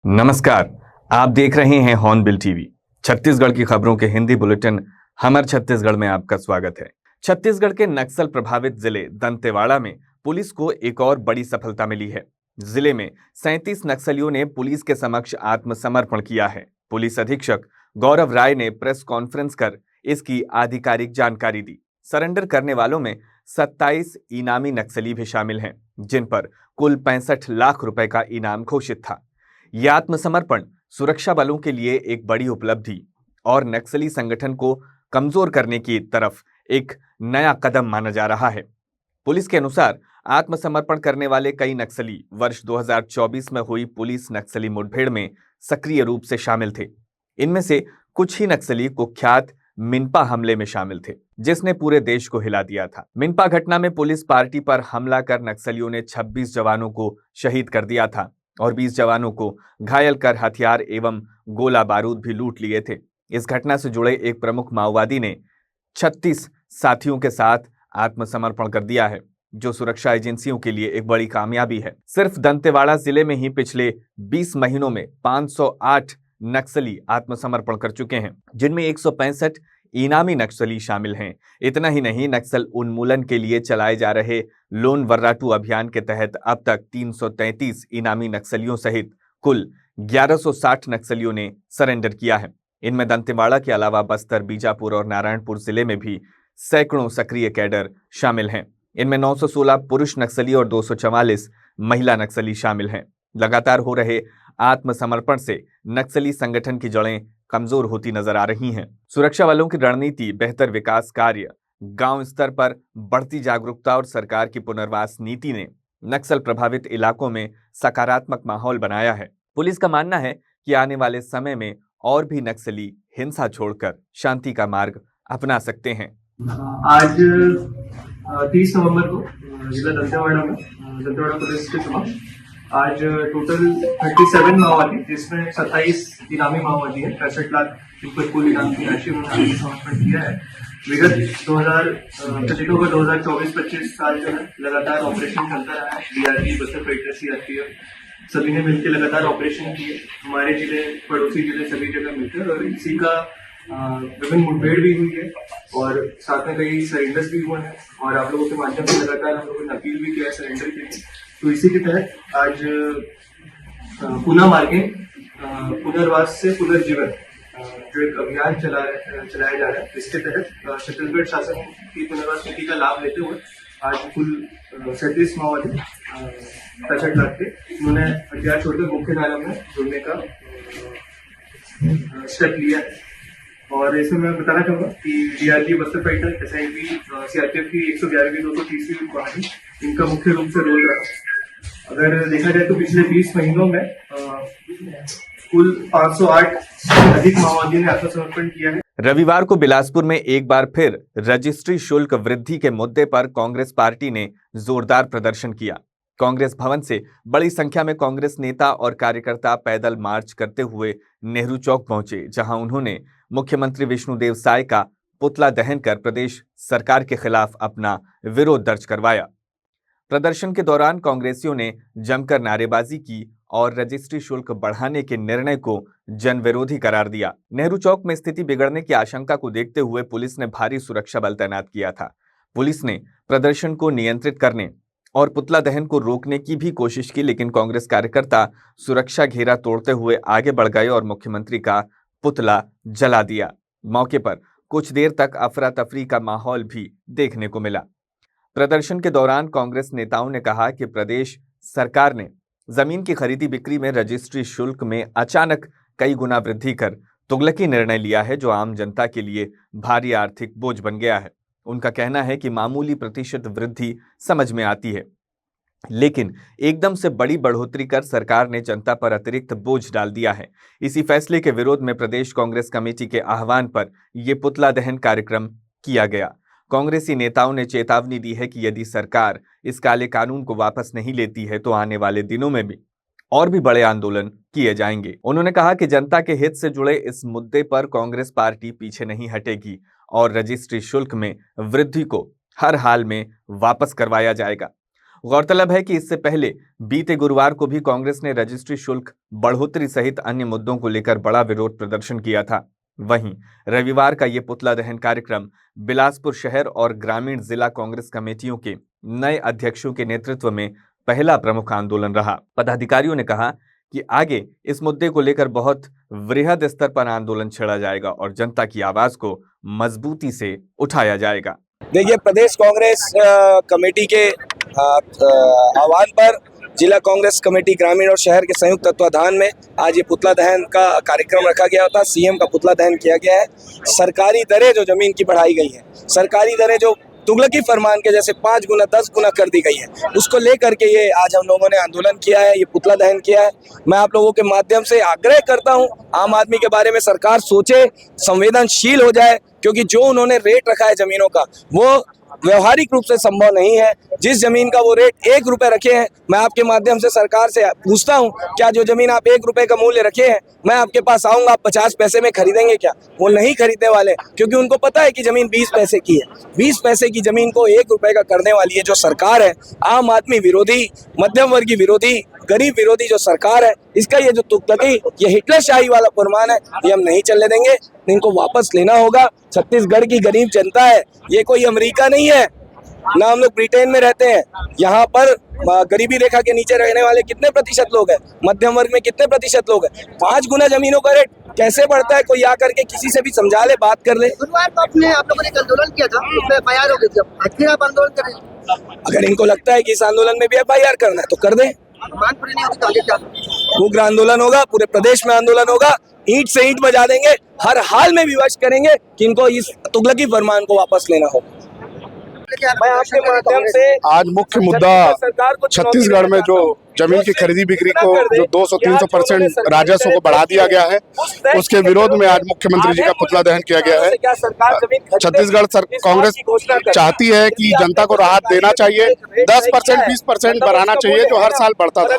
नमस्कार। आप देख रहे हैं हॉर्नबिल टीवी। छत्तीसगढ़ की खबरों के हिंदी बुलेटिन हमर छत्तीसगढ़ में आपका स्वागत है। छत्तीसगढ़ के नक्सल प्रभावित जिले दंतेवाड़ा में पुलिस को एक और बड़ी सफलता मिली है। जिले में 37 नक्सलियों ने पुलिस के समक्ष आत्मसमर्पण किया है। पुलिस अधीक्षक गौरव राय ने प्रेस कॉन्फ्रेंस कर इसकी आधिकारिक जानकारी दी। सरेंडर करने वालों में 27 इनामी नक्सली भी शामिल हैं, जिन पर कुल 65 लाख रुपए का इनाम घोषित था। यह आत्मसमर्पण सुरक्षा बलों के लिए एक बड़ी उपलब्धि और नक्सली संगठन को कमजोर करने की तरफ एक नया कदम माना जा रहा है। पुलिस के अनुसार आत्मसमर्पण करने वाले कई नक्सली वर्ष 2024 में हुई पुलिस नक्सली मुठभेड़ में सक्रिय रूप से शामिल थे। इनमें से कुछ ही नक्सली कुख्यात मिनपा हमले में शामिल थे, जिसने पूरे देश को हिला दिया था। मिनपा घटना में पुलिस पार्टी पर हमला कर नक्सलियों ने 26 जवानों को शहीद कर दिया था और 20 जवानों को घायल कर हथियार एवं गोला बारूद भी लूट लिए थे। इस घटना से जुड़े एक प्रमुख माओवादी ने 36 साथियों के साथ आत्मसमर्पण कर दिया है, जो सुरक्षा एजेंसियों के लिए एक बड़ी कामयाबी है। सिर्फ दंतेवाड़ा जिले में ही पिछले 20 महीनों में 508 नक्सली आत्मसमर्पण कर चुके हैं, जिनमें 165 इनामी नक्सली शामिल हैं। इतना ही नहीं, नक्सल उन्मूलन के लिए चलाए जा रहे लोन वर्राटू अभियान के तहत अब तक 333 इनामी नक्सलियों सहित कुल 1160 नक्सलियों ने सरेंडर किया है। इनमें दंतेवाड़ा के अलावा बस्तर, बीजापुर और नारायणपुर जिले में भी सैकड़ों सक्रिय कैडर शामिल हैं। इनमें 916 पुरुष नक्सली और 244 महिला नक्सली शामिल हैं। लगातार हो रहे आत्मसमर्पण से नक्सली संगठन की जड़ें कमजोर होती नजर आ रही हैं। सुरक्षा बलों की रणनीति, बेहतर विकास कार्य, गांव स्तर पर बढ़ती जागरूकता और सरकार की पुनर्वास नीति ने नक्सल प्रभावित इलाकों में सकारात्मक माहौल बनाया है। पुलिस का मानना है कि आने वाले समय में और भी नक्सली हिंसा छोड़कर शांति का मार्ग अपना सकते हैं। आज 30 नवंबर को जिला दंतेवाड़ा पुलिस के समक्ष आज टोटल 37 माओवादी, जिसमें 27 इनामी माओवादी है। 65 लाख रुपए कुल इनाम की राशि उन्होंने समर्पण किया है। विगत 2024-25 साल जो है लगातार ऑपरेशन चलता रहा है। डीआरजी, बस्तर फाइटर, सीआरपीएफ सभी ने मिलकर लगातार ऑपरेशन किए। हमारे जिले, पड़ोसी जिले सभी जगह मिलकर, और इसी का विभिन्न मुठभेड़ भी हुई है और साथ में कई सरेंडर्स भी हुए हैं। और आप लोगों के माध्यम से लगातार हम लोगों ने अपील भी किया है सरेंडर के लिए। तो इसी के तहत आज पुनः मार्गे पुनर्वास से पुनर्जीवन जो एक अभियान चलाया जा रहा है, इसके तहत छत्तीसगढ़ शासन की पुनर्वास नीति का लाभ लेते हुए आज कुल 37 माओवादी 65 लाख के उन्होंने हथियार छोड़कर मुख्य धारा में जुड़ने का स्टेप लिया है। और इसमें मैं बताना चाहूंगा कि DRG, Bastar fighter, SIB, CRPF की 111वीं 230वीं कहानी इनका मुख्य रूप से रोल रहा। अगर देखा जाए तो पिछले 20 महीनों में कुल 508 अधिक माओवादियों ने आत्मसमर्पण किया है। रविवार को बिलासपुर में एक बार फिर रजिस्ट्री शुल्क वृद्धि के मुद्दे पर कांग्रेस पार्टी ने जोरदार प्रदर्शन किया। कांग्रेस भवन से बड़ी संख्या में कांग्रेस नेता और कार्यकर्ता पैदल मार्च करते हुए नेहरू चौक पहुंचे, जहां उन्होंने मुख्यमंत्री विष्णुदेव साय का पुतला दहन कर प्रदेश सरकार के खिलाफ अपना विरोध दर्ज करवाया। प्रदर्शन के दौरान कांग्रेसियों ने जमकर नारेबाजी की और रजिस्ट्री शुल्क बढ़ाने के निर्णय को जनविरोधी करार दिया। नेहरू चौक में स्थिति बिगड़ने की आशंका को देखते हुए पुलिस ने भारी सुरक्षा बल तैनात किया था। पुलिस ने प्रदर्शन को नियंत्रित करने और पुतला दहन को रोकने की भी कोशिश की, लेकिन कांग्रेस कार्यकर्ता सुरक्षा घेरा तोड़ते हुए आगे बढ़ गए और मुख्यमंत्री का पुतला जला दिया। मौके पर कुछ देर तक अफरा तफरी का माहौल भी देखने को मिला। प्रदर्शन के दौरान कांग्रेस नेताओं ने कहा कि प्रदेश सरकार ने जमीन की खरीदी बिक्री में रजिस्ट्री शुल्क में अचानक कई गुना वृद्धि कर तुगलकी निर्णय लिया है, जो आम जनता के लिए भारी आर्थिक बोझ बन गया है। उनका कहना है कि मामूली प्रतिशत वृद्धि समझ में आती है, लेकिन एकदम से बड़ी बढ़ोतरी कर सरकार ने जनता पर अतिरिक्त बोझ डाल दिया है। इसी फैसले के विरोध में प्रदेश कांग्रेस कमेटी के आह्वान पर यह पुतला दहन कार्यक्रम किया गया। कांग्रेसी नेताओं ने चेतावनी दी है कि यदि सरकार इस काले कानून को वापस नहीं लेती है तो आने वाले दिनों में भी और भी बड़े आंदोलन किए जाएंगे। उन्होंने कहा कि जनता के हित से जुड़े इस मुद्दे पर कांग्रेस पार्टी पीछे नहीं हटेगी और रजिस्ट्री शुल्क में वृद्धि को हर हाल में वापस करवाया जाएगा। गौरतलब है कि इससे पहले बीते गुरुवार को भी कांग्रेस ने रजिस्ट्री शुल्क बढ़ोतरी सहित अन्य मुद्दों को लेकर बड़ा विरोध प्रदर्शन किया था। वहीं रविवार का ये पुतला दहन कार्यक्रम बिलासपुर शहर और ग्रामीण जिला कांग्रेस कमेटियों के नए अध्यक्षों के नेतृत्व में पहला प्रमुख आंदोलन रहा। पदाधिकारियों ने कहा कि आगे इस मुद्दे को लेकर बहुत वृहद स्तर पर आंदोलन छेड़ा जाएगा और जनता की आवाज को मजबूती से उठाया जाएगा। देखिए, प्रदेश कांग्रेस कमेटी के आह्वान पर जिला कांग्रेस कमेटी ग्रामीण और शहर के संयुक्त तत्वाधान में आज ये पुतला दहन का कार्यक्रम रखा गया था। सीएम का पुतला दहन किया गया है। सरकारी दरें जो जमीन की बढ़ाई गई है, सरकारी दरें जो तुगलकी फरमान के जैसे 5 गुना 10 गुना कर दी गई है, उसको लेकर के ये आज हम लोगों ने आंदोलन किया है, ये पुतला दहन किया है। मैं आप लोगों के माध्यम से आग्रह करता हूं, आम आदमी के बारे में सरकार सोचे, संवेदनशील हो जाए, क्योंकि जो उन्होंने रेट रखा है जमीनों का वो व्यवहारिक रूप से संभव नहीं है। जिस जमीन का वो रेट 1 रुपए रखे हैं, मैं आपके माध्यम से सरकार से पूछता हूं, क्या जो जमीन आप 1 रुपए का मूल्य रखे हैं, मैं आपके पास आऊंगा, आप 50 पैसे में खरीदेंगे क्या? वो नहीं खरीदने वाले, क्योंकि उनको पता है कि जमीन 20 पैसे की है। 20 पैसे की जमीन को 1 रुपए का करने वाली है जो सरकार है, आम आदमी विरोधी, मध्यम वर्गीय विरोधी, गरीब विरोधी जो सरकार है, इसका ये जो तुगलकी, ये हिटलरशाही वाला फरमान है, ये हम नहीं चलने देंगे। इनको वापस लेना होगा। छत्तीसगढ़ की गरीब जनता है, ये कोई अमेरिका नहीं है, ना हम लोग ब्रिटेन में रहते हैं। यहाँ पर गरीबी रेखा के नीचे रहने वाले कितने प्रतिशत लोग हैं, मध्यम वर्ग में कितने प्रतिशत लोग हैं। 5 गुना जमीनों का रेट कैसे बढ़ता है? कोई आकर के किसी से भी समझा ले, बात कर ले। गुरुवार को आप लोगों ने एक आंदोलन किया था, उसमें FIR हो गई थी, फिर आप आंदोलन कर रहे हैं। अगर इनको लगता है कि इस आंदोलन में भी FIR करना है तो कर दें। मांग पूरी नहीं होगी तो आगे क्या? उग्र आंदोलन होगा, पूरे प्रदेश में आंदोलन होगा, ईंट से ईंट बजा देंगे, हर हाल में विवश करेंगे कि इनको इस तुगलकी फरमान को वापस लेना हो। मैं आपके माध्यम से आज मुख्य मुद्दा छत्तीसगढ़ में जो जमीन की खरीदी बिक्री को जो 200-300% राजस्व को बढ़ा दिया गया है, उसके विरोध में आज मुख्यमंत्री जी का पुतला दहन किया गया है। छत्तीसगढ़ कांग्रेस चाहती है कि जनता को राहत देना चाहिए, 10% 20% बढ़ाना चाहिए जो हर साल बढ़ता था।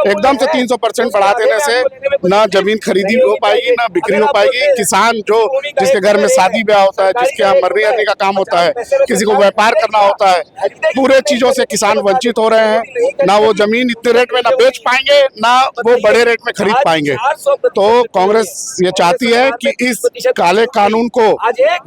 एकदम से 300% बढ़ा देने से ना जमीन खरीदी हो पाएगी, ना बिक्री हो पाएगी। किसान जो जिसके घर में शादी ब्याह होता है, जिसके यहाँ मरने आने का काम होता है, किसी को व्यापार करना होता है, पूरे चीजों से किसान वंचित हो रहे हैं। ना वो जमीन इतने रेट में ना बेच पाएंगे, ना वो बड़े रेट में खरीद पाएंगे। तो कांग्रेस ये चाहती है कि इस काले कानून को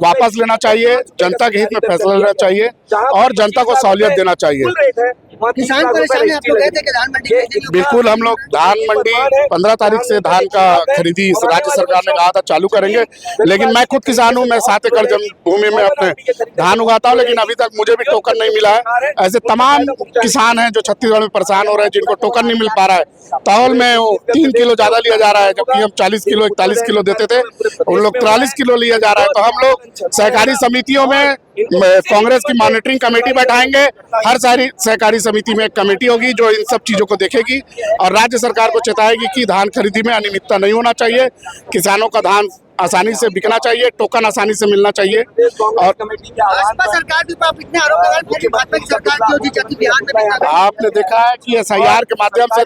वापस लेना चाहिए, जनता के हित में फैसला लेना चाहिए और जनता को सहूलियत देना चाहिए। किसान परेशान है, आप लोग गए थे कि धान मंडी? बिल्कुल, हम लोग धान मंडी 15 तारीख से धान का खरीदी राज्य सरकार ने कहा था चालू करेंगे, लेकिन मैं खुद किसान हूँ, मैं 7 एकड़ भूमि में अपने धान उगाता हूँ, लेकिन अभी तक मुझे भी टोकन नहीं मिला है। ऐसे तमाम किसान हैं जो छत्तीसगढ़ में परेशान हो रहे हैं, जिनको टोकन नहीं मिल पा रहा है। तौल में 3 किलो ज्यादा लिया जा रहा है, जबकि हम 40 किलो 41 किलो देते थे, उन लोग 43 किलो लिया जा रहा है। तो हम लोग सहकारी समितियों में कांग्रेस की मॉनिटरिंग कमेटी बैठाएंगे। हर सारी सहकारी समिति में एक कमेटी होगी जो इन सब चीजों को देखेगी और राज्य सरकार को चेताएगी कि धान खरीदी में अनियमितता नहीं होना चाहिए, किसानों का धान आसानी से बिकना चाहिए, टोकन आसानी से मिलना चाहिए। और भाजपा सरकार के ऊपर इतने आरोप लगा रहे हैं, भाजपा की सरकार की होती जाती बिहार में। आपने देखा है कि SIR के माध्यम से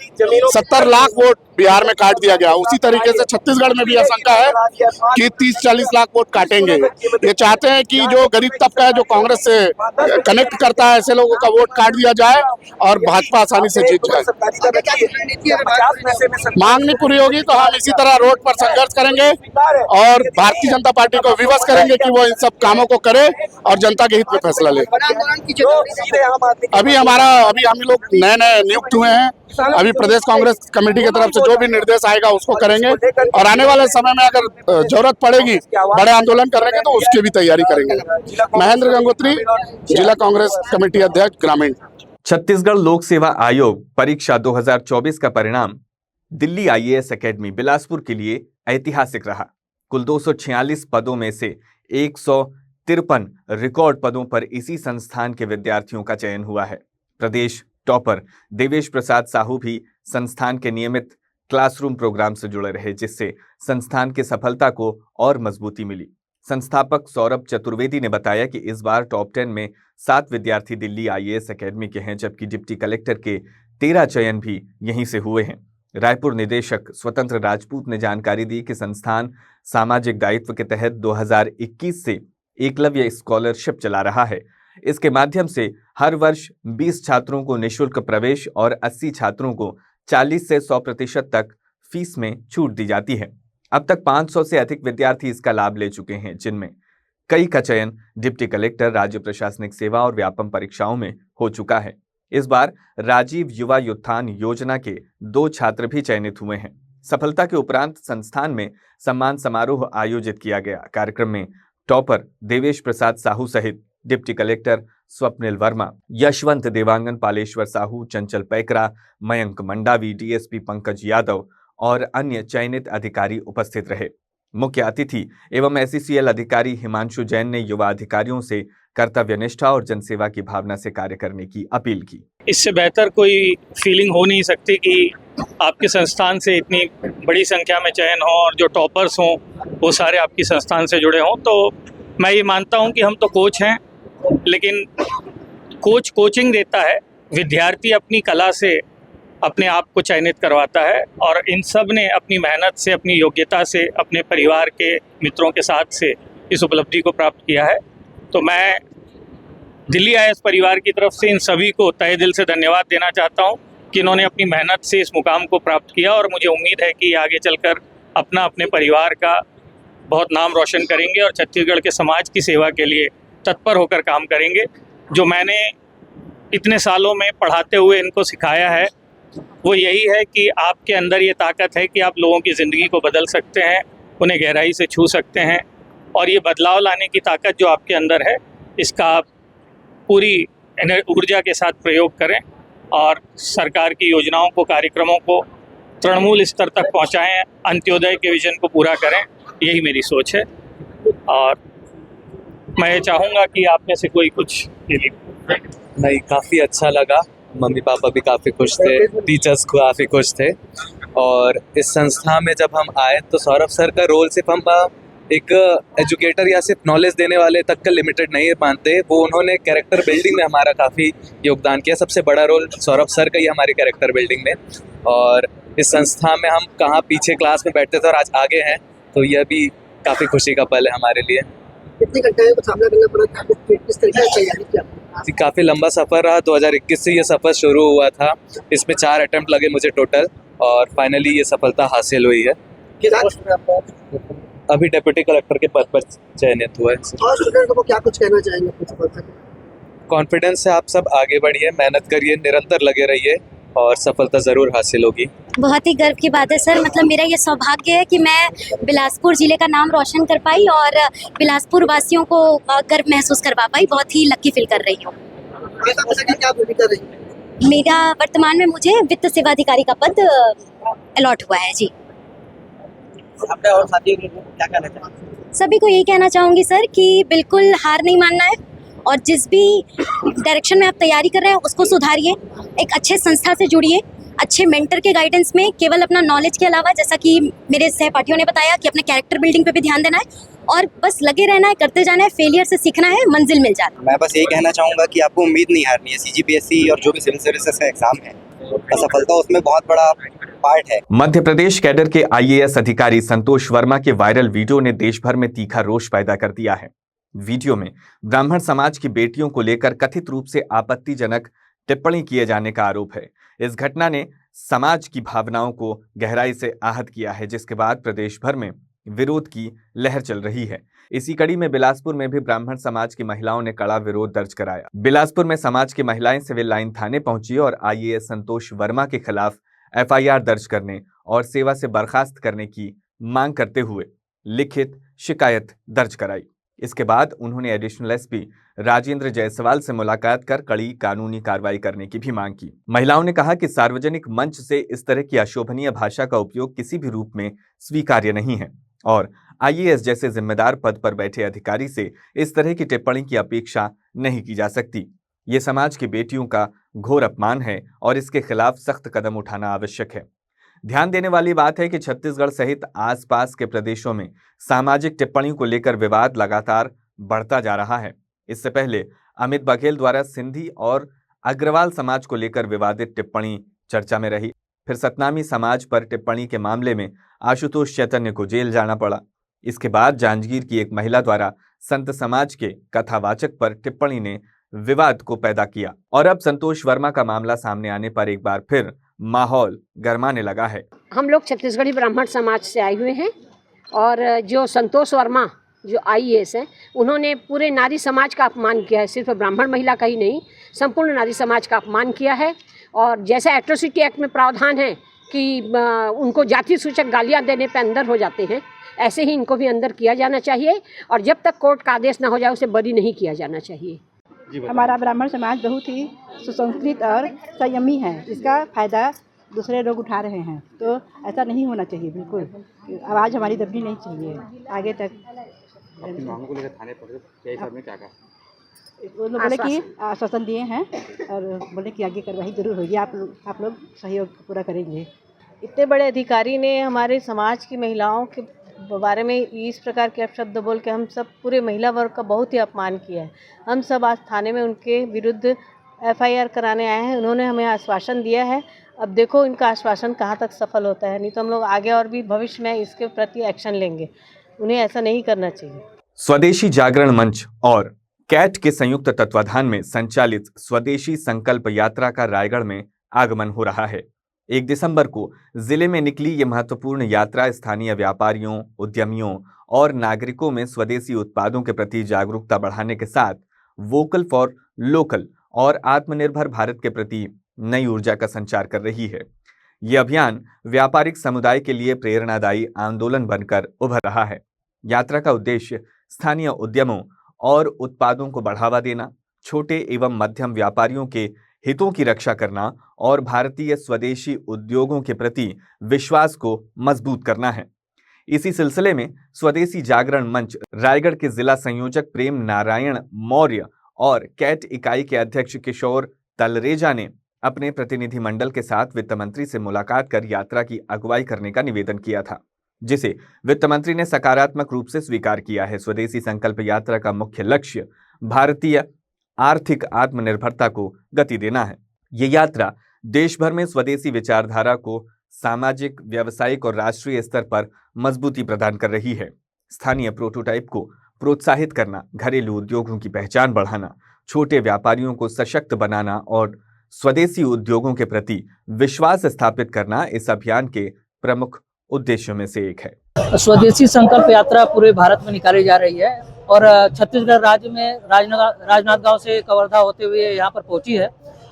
70 लाख वोट बिहार में काट दिया गया। उसी तरीके से छत्तीसगढ़ में भी आशंका है कि 30-40 लाख वोट काटेंगे। ये चाहते हैं कि जो गरीब तबका है, जो कांग्रेस से कनेक्ट करता है, ऐसे लोगों का वोट काट दिया जाए और भाजपा आसानी से जीत जाए। मांग नहीं पूरी होगी तो हम इसी तरह रोड पर संघर्ष करेंगे और भारतीय जनता पार्टी को विवश करेंगे कि वो इन सब कामों को करे और जनता के हित में फैसला ले। अभी हम लोग नए नियुक्त हुए हैं। अभी प्रदेश कांग्रेस कमेटी की तरफ से जो भी निर्देश आएगा उसको करेंगे और आने वाले समय में अगर जरूरत पड़ेगी बड़े आंदोलन करने की तो उसकी भी तैयारी करेंगे। महेंद्र गंगोत्री, जिला कांग्रेस कमेटी अध्यक्ष ग्रामीण। छत्तीसगढ़ लोक सेवा आयोग परीक्षा 2024 का परिणाम दिल्ली IAS एकेडमी बिलासपुर के लिए ऐतिहासिक रहा। कुल 246 पदों में से 153 रिकॉर्ड पदों पर इसी संस्थान के विद्यार्थियों का चयन हुआ है। प्रदेश टॉपर देवेश प्रसाद साहू भी संस्थान के नियमित क्लासरूम प्रोग्राम से जुड़े रहे, जिससे संस्थान की सफलता को और मजबूती मिली। संस्थापक सौरभ चतुर्वेदी ने बताया कि इस बार टॉप 10 में 7 विद्यार्थी दिल्ली IAS एकेडमी के हैं, जबकि डिप्टी कलेक्टर के 13 चयन भी यहीं से हुए हैं। रायपुर निदेशक स्वतंत्र राजपूत ने जानकारी दी कि संस्थान सामाजिक दायित्व के तहत 2021 से एकलव्य स्कॉलरशिप चला रहा है। इसके माध्यम से हर वर्ष 20 छात्रों को निःशुल्क प्रवेश और 80 छात्रों को 40 से 100% तक फीस में छूट दी जाती है। अब तक 500 से अधिक विद्यार्थी इसका लाभ ले चुके हैं, जिनमें कई का चयन डिप्टी कलेक्टर, राज्य प्रशासनिक सेवा और व्यापम परीक्षाओं में हो चुका है। इस बार राजीव युवा उत्थान योजना के 2 छात्र भी चयनित हुए हैं। सफलता के उपरांत संस्थान में सम्मान समारोह आयोजित किया गया। कार्यक्रम में टॉपर देवेश प्रसाद साहू सहित डिप्टी कलेक्टर स्वप्निल वर्मा, यशवंत देवांगन, पालेश्वर साहू, चंचल पैकरा, मयंक मंडावी, डीएसपी पंकज यादव और अन्य चयनित अधिकारी उपस्थित रहे। मुख्य अतिथि एवं एससीसीएल अधिकारी हिमांशु जैन ने युवा अधिकारियों से कर्तव्यनिष्ठा और जनसेवा की भावना से कार्य करने की अपील की। इससे बेहतर कोई फीलिंग हो नहीं सकती कि आपके संस्थान से इतनी बड़ी संख्या में चयन हो और जो टॉपर्स हों वो सारे आपकी संस्थान से जुड़े हों। तो मैं ये मानता हूँ कि हम तो कोच हैं, लेकिन कोच कोचिंग देता है, विद्यार्थी अपनी कला से अपने आप को चयनित करवाता है और इन सब ने अपनी मेहनत से, अपनी योग्यता से, अपने परिवार के मित्रों के साथ से इस उपलब्धि को प्राप्त किया है। तो मैं दिल्ली आईएएस परिवार की तरफ से इन सभी को तहे दिल से धन्यवाद देना चाहता हूं कि इन्होंने अपनी मेहनत से इस मुकाम को प्राप्त किया और मुझे उम्मीद है कि आगे चलकर अपने परिवार का बहुत नाम रोशन करेंगे और छत्तीसगढ़ के समाज की सेवा के लिए तत्पर होकर काम करेंगे। जो मैंने इतने सालों में पढ़ाते हुए इनको सिखाया है वो यही है कि आपके अंदर ये ताकत है कि आप लोगों की ज़िंदगी को बदल सकते हैं, उन्हें गहराई से छू सकते हैं और ये बदलाव लाने की ताकत जो आपके अंदर है इसका आप पूरी ऊर्जा के साथ प्रयोग करें और सरकार की योजनाओं को, कार्यक्रमों को तृणमूल स्तर तक पहुंचाएं, अंत्योदय के विजन को पूरा करें। यही मेरी सोच है और मैं चाहूँगा कि आप में से कोई कुछ नहीं, काफ़ी अच्छा लगा। मम्मी पापा भी काफ़ी खुश थे, टीचर्स काफ़ी खुश थे और इस संस्था में जब हम आए तो सौरभ सर का रोल सिर्फ हम एक एजुकेटर या सिर्फ नॉलेज देने वाले तक का लिमिटेड नहीं मानते। वो उन्होंने कैरेक्टर बिल्डिंग में हमारा काफ़ी योगदान किया। सबसे बड़ा रोल सौरभ सर का ही हमारी कैरेक्टर बिल्डिंग में। और इस संस्था में हम कहाँ पीछे क्लास में बैठते थे और आज आगे हैं, तो यह भी काफ़ी खुशी का पल है हमारे लिए। कितनी कठिनाइयों का सामना करना पड़ा था, किस तरीके से तैयारी किया? काफ़ी लंबा सफ़र रहा। 2021 से ये सफ़र शुरू हुआ था। इसमें 4 अटेम्प्ट लगे मुझे टोटल और फाइनली ये सफलता हासिल हुई है। अभी डेप्यूटी कलेक्टर के पद पर चयनित हुआ है। और स्टूडेंट को क्या कुछ कहना चाहेंगे अपनी सफलता के? कॉन्फिडेंस से आप सब आगे बढ़िए, मेहनत करिए, निरंतर लगे रहिए और सफलता ज़रूर हासिल होगी। बहुत ही गर्व की बात है सर, मतलब मेरा ये सौभाग्य है कि मैं बिलासपुर ज़िले का नाम रोशन कर पाई और बिलासपुर वासियों को गर्व महसूस करवा पाई। बहुत ही लकी फील कर रही हूँ। क्या भूमिका रही? मेरा वर्तमान में मुझे वित्त सेवा अधिकारी का पद अलॉट हुआ है जी। अपने और साथियों को क्या कहना चाहेंगे? सभी को यही कहना चाहूँगी सर कि बिल्कुल हार नहीं मानना है और जिस भी डायरेक्शन में आप तैयारी कर रहे हैं उसको सुधारिए। एक अच्छे संस्था से जुड़िए, अच्छे मेंटर के गाइडेंस में केवल अपना नॉलेज के अलावा, जैसा कि मेरे सहपाठियों ने बताया, कि अपने कैरेक्टर बिल्डिंग पे भी ध्यान देना है और बस लगे रहना है, करते जाना है, फेलियर से सीखना है, मंजिल मिल जाती है। मैं बस यही कहना चाहूँगा कि आपको उम्मीद नहीं हारनी है। CGPSC और जो भी सिविल सर्विसेज का एग्जाम है, असफलता उसमें बहुत बड़ा पार्ट है। मध्य प्रदेश कैडर के IAS अधिकारी संतोष वर्मा के वायरल वीडियो ने देश भर में तीखा रोष पैदा कर दिया है। वीडियो में ब्राह्मण समाज की बेटियों को लेकर कथित रूप से आपत्तिजनक टिप्पणी किए जाने का आरोप है। इस घटना ने समाज की भावनाओं को गहराई से आहत किया है, जिसके बाद प्रदेश भर में विरोध की लहर चल रही है। इसी कड़ी में बिलासपुर में भी ब्राह्मण समाज की महिलाओं ने कड़ा विरोध दर्ज कराया। बिलासपुर में समाज की महिलाएं सिविल लाइन थाने पहुंची और IAS संतोष वर्मा के खिलाफ FIR दर्ज करने और सेवा से बर्खास्त करने की मांग करते हुए लिखित शिकायत दर्ज कराई। इसके बाद उन्होंने एडिशनल SP राजेंद्र जायसवाल से मुलाकात कर कड़ी कानूनी कार्रवाई करने की भी मांग की। महिलाओं ने कहा कि सार्वजनिक मंच से इस तरह की अशोभनीय भाषा का उपयोग किसी भी रूप में स्वीकार्य नहीं है और IAS जैसे जिम्मेदार पद पर बैठे अधिकारी से इस तरह की टिप्पणी की अपेक्षा नहीं की जा सकती। ये समाज की बेटियों का घोर अपमान है और इसके खिलाफ सख्त कदम उठाना आवश्यक है। ध्यान देने वाली बात है कि छत्तीसगढ़ सहित आसपास के प्रदेशों में सामाजिक टिप्पणियों को लेकर विवाद लगातार बढ़ता जा रहा है। इससे पहले अमित बघेल द्वारा सिंधी और अग्रवाल समाज को लेकर विवादित टिप्पणी चर्चा में रही। फिर सतनामी समाज पर टिप्पणी के मामले में आशुतोष चैतन्य को जेल जाना पड़ा। इसके बाद जांजगीर की एक महिला द्वारा संत समाज के कथावाचक पर टिप्पणी ने विवाद को पैदा किया और अब संतोष वर्मा का मामला सामने आने पर एक बार फिर माहौल गरमाने लगा है। हम लोग छत्तीसगढ़ी ब्राह्मण समाज से आए हुए हैं और जो संतोष वर्मा जो IAS हैं, उन्होंने पूरे नारी समाज का अपमान किया है। सिर्फ ब्राह्मण महिला का ही नहीं, संपूर्ण नारी समाज का अपमान किया है। और जैसे एट्रोसिटी एक्ट में प्रावधान है कि उनको जाति सूचक गालियां देने पे अंदर हो जाते हैं, ऐसे ही इनको भी अंदर किया जाना चाहिए और जब तक कोर्ट का आदेश ना हो जाए उसे बरी नहीं किया जाना चाहिए। हमारा ब्राह्मण समाज बहुत ही सुसंस्कृत और संयमी है, इसका फायदा दूसरे लोग उठा रहे हैं, तो ऐसा नहीं होना चाहिए। बिल्कुल आवाज़ हमारी दबनी नहीं चाहिए। आगे तक अपनी मांगों को लेकर थाने पहुंचे, क्या सर ने क्या कहा? वो लोग बोले कि आश्वासन दिए हैं और बोले कि आगे कार्रवाई जरूर होगी, आप लोग सहयोग पूरा करेंगे। इतने बड़े अधिकारी ने हमारे समाज की महिलाओं के बारे में इस प्रकार के अपशब्द बोल के हम सब पूरे महिला वर्ग का बहुत ही अपमान किया है। हम सब आज थाने में उनके विरुद्ध FIR कराने आए हैं। उन्होंने हमें आश्वासन दिया है, अब देखो इनका आश्वासन कहाँ तक सफल होता है, नहीं तो हम लोग आगे और भी भविष्य में इसके प्रति एक्शन लेंगे। उन्हें ऐसा नहीं करना चाहिए। स्वदेशी जागरण मंच और कैट के संयुक्त तत्वाधान में संचालित स्वदेशी संकल्प यात्रा का रायगढ़ में आगमन हो रहा है। 1 दिसंबर को जिले में निकली ये महत्वपूर्ण यात्रा स्थानीय व्यापारियों, उद्यमियों और नागरिकों में स्वदेशी उत्पादों के प्रति जागरूकता बढ़ाने के साथ वोकल फॉर लोकल और आत्मनिर्भर भारत के प्रति नई ऊर्जा का संचार कर रही है। ये अभियान व्यापारिक समुदाय के लिए प्रेरणादायी आंदोलन बनकर उभर रहा है। यात्रा का उद्देश्य स्थानीय उद्यमों और उत्पादों को बढ़ावा देना, छोटे एवं मध्यम व्यापारियों के हितों की रक्षा करना और भारतीय स्वदेशी उद्योगों के प्रति विश्वास को मजबूत करना है। इसी सिलसिले में स्वदेशी जागरण मंच रायगढ़ के जिला संयोजक प्रेम नारायण मौर्य और कैट इकाई के अध्यक्ष किशोर तलरेजा ने अपने प्रतिनिधि मंडल के साथ वित्त मंत्री से मुलाकात कर यात्रा की अगुवाई करने का निवेदन किया था, जिसे वित्त मंत्री ने सकारात्मक रूप से स्वीकार किया है। स्वदेशी संकल्प यात्रा का मुख्य लक्ष्य भारतीय आर्थिक आत्मनिर्भरता को गति देना है। ये यात्रा देश भर में स्वदेशी विचारधारा को सामाजिक, व्यावसायिक और राष्ट्रीय स्तर पर मजबूती प्रदान कर रही है। स्थानीय प्रोटोटाइप को प्रोत्साहित करना, घरेलू उद्योगों की पहचान बढ़ाना, छोटे व्यापारियों को सशक्त बनाना और स्वदेशी उद्योगों के प्रति विश्वास स्थापित करना इस अभियान के प्रमुख उद्देश्यों में से एक है। स्वदेशी संकल्प यात्रा पूरे भारत में निकाली जा रही है और छत्तीसगढ़ राज्य में राजनांदगांव से कवर्धा होते हुए यहाँ पर पहुंची है।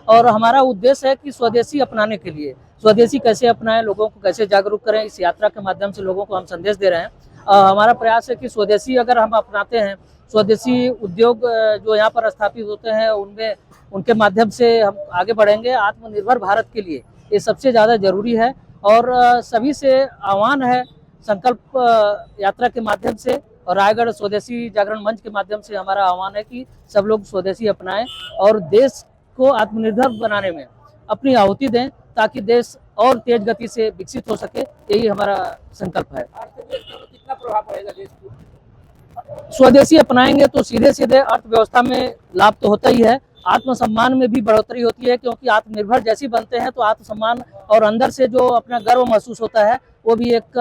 और हमारा उद्देश्य है कि स्वदेशी अपनाने के लिए, स्वदेशी कैसे अपनाएं, लोगों को कैसे जागरूक करें, इस यात्रा के माध्यम से लोगों को हम संदेश दे रहे हैं। हमारा प्रयास है कि स्वदेशी अगर हम अपनाते हैं, स्वदेशी उद्योग जो यहाँ पर स्थापित होते हैं उनमें उनके माध्यम से हम आगे बढ़ेंगे। आत्मनिर्भर भारत के लिए ये सबसे ज़्यादा जरूरी है और सभी से आह्वान है संकल्प यात्रा के माध्यम से और रायगढ़ स्वदेशी जागरण मंच के माध्यम से हमारा आह्वान है कि सब लोग स्वदेशी अपनाएं और देश को आत्मनिर्भर बनाने में अपनी आहुति दें ताकि देश और तेज गति से विकसित हो सके। यही हमारा संकल्प है। कितना प्रभाव पड़ेगा देश को? स्वदेशी अपनाएंगे तो सीधे सीधे अर्थव्यवस्था में लाभ तो होता ही है, आत्मसम्मान में भी बढ़ोतरी होती है, क्योंकि आत्मनिर्भर जैसी बनते हैं तो आत्मसम्मान और अंदर से जो अपना गर्व महसूस होता है वो भी एक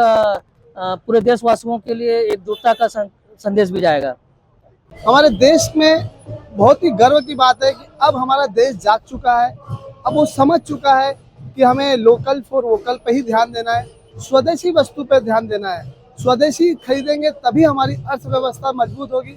पूरे देशवासियों के लिए एकजुटता का संदेश भी जाएगा। हमारे देश में बहुत ही गर्व की बात है कि अब हमारा देश जाग चुका है, अब वो समझ चुका है कि हमें लोकल फॉर वोकल पे ही ध्यान देना है, स्वदेशी वस्तु पे ध्यान देना है। स्वदेशी खरीदेंगे तभी हमारी अर्थव्यवस्था मजबूत होगी।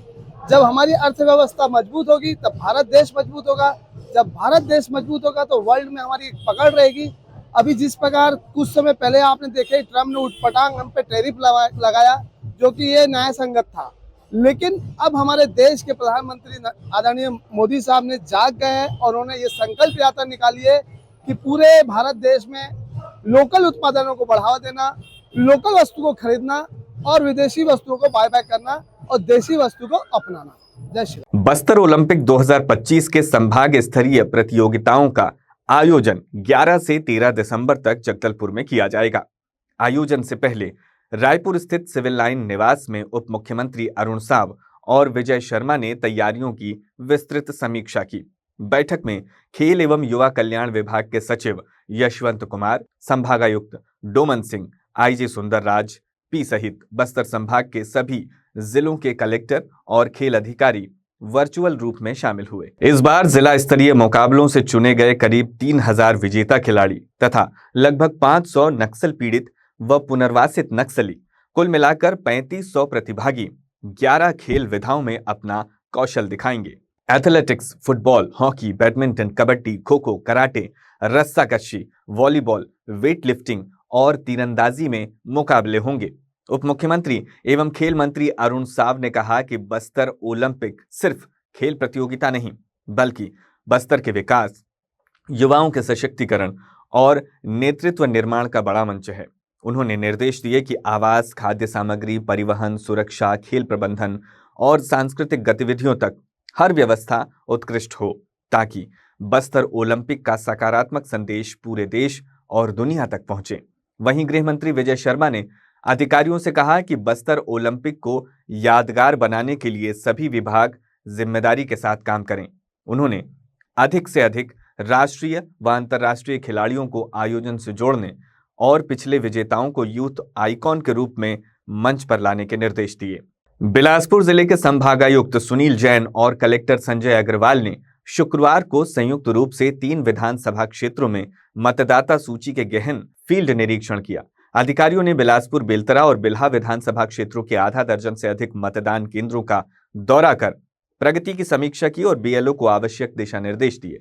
जब हमारी अर्थव्यवस्था मजबूत होगी तब भारत देश मजबूत होगा। जब भारत देश मजबूत होगा तो वर्ल्ड में हमारी पकड़ रहेगी। अभी जिस प्रकार कुछ समय पहले आपने देखे ट्रम्प ने उठपटांग हम पे टैरिफ लगाया, जो कि ये न्याय संगत था, लेकिन अब हमारे देश के प्रधानमंत्री आदरणीय मोदी साहब ने जाग गए हैं और उन्होंने ये संकल्प यात्रा निकाली है कि पूरे भारत देश में लोकल उत्पादनों को बढ़ावा देना, लोकल वस्तु को खरीदना और विदेशी वस्तुओं को बाय बैक करना और देशी वस्तु को अपनाना। जय श्री राम। बस्तर ओलंपिक 2025 के संभाग स्तरीय प्रतियोगिताओं का आयोजन 11 से 13 दिसंबर तक जगदलपुर में किया जाएगा। आयोजन से पहले रायपुर स्थित सिविल लाइन निवास में उप मुख्यमंत्री अरुण साव और विजय शर्मा ने तैयारियों की विस्तृत समीक्षा की। बैठक में खेल एवं युवा कल्याण विभाग के सचिव यशवंत कुमार, संभागायुक्त डोमन सिंह, IG सुंदर राज पी सहित बस्तर संभाग के सभी जिलों के कलेक्टर और खेल अधिकारी वर्चुअल रूप में शामिल हुए। इस बार जिला स्तरीय मुकाबलों से चुने गए करीब 3000 विजेता खिलाड़ी तथा लगभग 500 नक्सल पीड़ित व पुनर्वासित नक्सली, कुल मिलाकर 3500 प्रतिभागी 11 खेल विधाओं में अपना कौशल दिखाएंगे। Athletics, football, hockey, badminton, kabaddi, kho kho, karate, रस्साकशी, volleyball, weight lifting और तीरंदाजी में मुकाबले होंगे। उप मुख्यमंत्री एवं खेल मंत्री अरुण साव ने कहा कि बस्तर ओलंपिक सिर्फ खेल प्रतियोगिता नहीं, बल्कि बस्तर के विकास, युवाओं के सशक्तिकरण और नेतृत्व निर्माण का बड़ा मंच है। उन्होंने निर्देश दिए कि आवास, खाद्य सामग्री, परिवहन, सुरक्षा, खेल प्रबंधन और सांस्कृतिक गतिविधियों तक हर व्यवस्था उत्कृष्ट हो, ताकि बस्तर ओलंपिक का सकारात्मक संदेश पूरे देश और दुनिया तक पहुंचे। वहीं गृह मंत्री विजय शर्मा ने अधिकारियों से कहा कि बस्तर ओलंपिक को यादगार बनाने के लिए सभी विभाग जिम्मेदारी के साथ काम करें। उन्होंने अधिक से अधिक राष्ट्रीय व अंतर्राष्ट्रीय खिलाड़ियों को आयोजन से जोड़ने और पिछले विजेताओं को यूथ आइकॉन के रूप में मंच पर लाने के निर्देश दिए। बिलासपुर जिले के संभागायुक्त सुनील जैन और कलेक्टर संजय अग्रवाल ने शुक्रवार को संयुक्त रूप से 3 विधानसभा क्षेत्रों में मतदाता सूची के गहन फील्ड निरीक्षण किया। अधिकारियों ने बिलासपुर, बेलतरा और बिल्हा विधानसभा क्षेत्रों के आधा दर्जन से अधिक मतदान केंद्रों का दौरा कर प्रगति की समीक्षा की और बीएलओ को आवश्यक दिशा निर्देश दिए।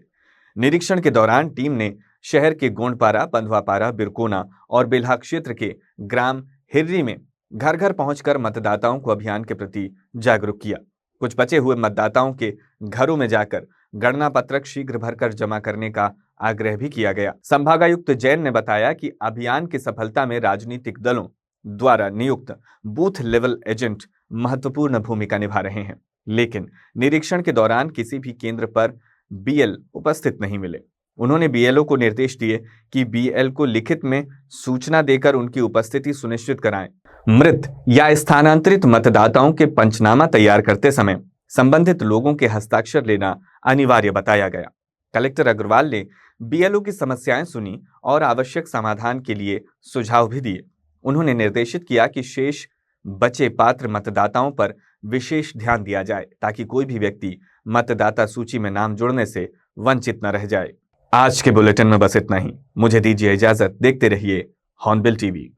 निरीक्षण के दौरान टीम ने शहर के गोंडपारा, बंधवापारा, बिरकोना और बिल्हा क्षेत्र के ग्राम हिर्री में घर घर पहुंचकर मतदाताओं को अभियान के प्रति जागरूक किया। कुछ बचे हुए मतदाताओं के घरों में जाकर गणना पत्रक शीघ्र भरकर जमा करने का आग्रह भी किया गया। संभागायुक्त जैन ने बताया कि अभियान की सफलता में राजनीतिक दलों द्वारा नियुक्त बूथ लेवल एजेंट महत्वपूर्ण भूमिका निभा रहे हैं, लेकिन निरीक्षण के दौरान किसी भी केंद्र पर बीएल उपस्थित नहीं मिले। उन्होंने बीएलओ को निर्देश दिए कि बीएल को लिखित में सूचना देकर उनकी उपस्थिति सुनिश्चित कराएं। मृत या स्थानांतरित मतदाताओं के पंचनामा तैयार करते समय संबंधित लोगों के हस्ताक्षर लेना अनिवार्य बताया गया। कलेक्टर अग्रवाल ने बीएलओ की समस्याएं सुनी और आवश्यक समाधान के लिए सुझाव भी दिए। उन्होंने निर्देशित किया कि शेष बचे पात्र मतदाताओं पर विशेष ध्यान दिया जाए, ताकि कोई भी व्यक्ति मतदाता सूची में नाम जोड़ने से वंचित न रह जाए। आज के बुलेटिन में बस इतना ही। मुझे दीजिए इजाजत। देखते रहिए हॉर्नबिल टीवी।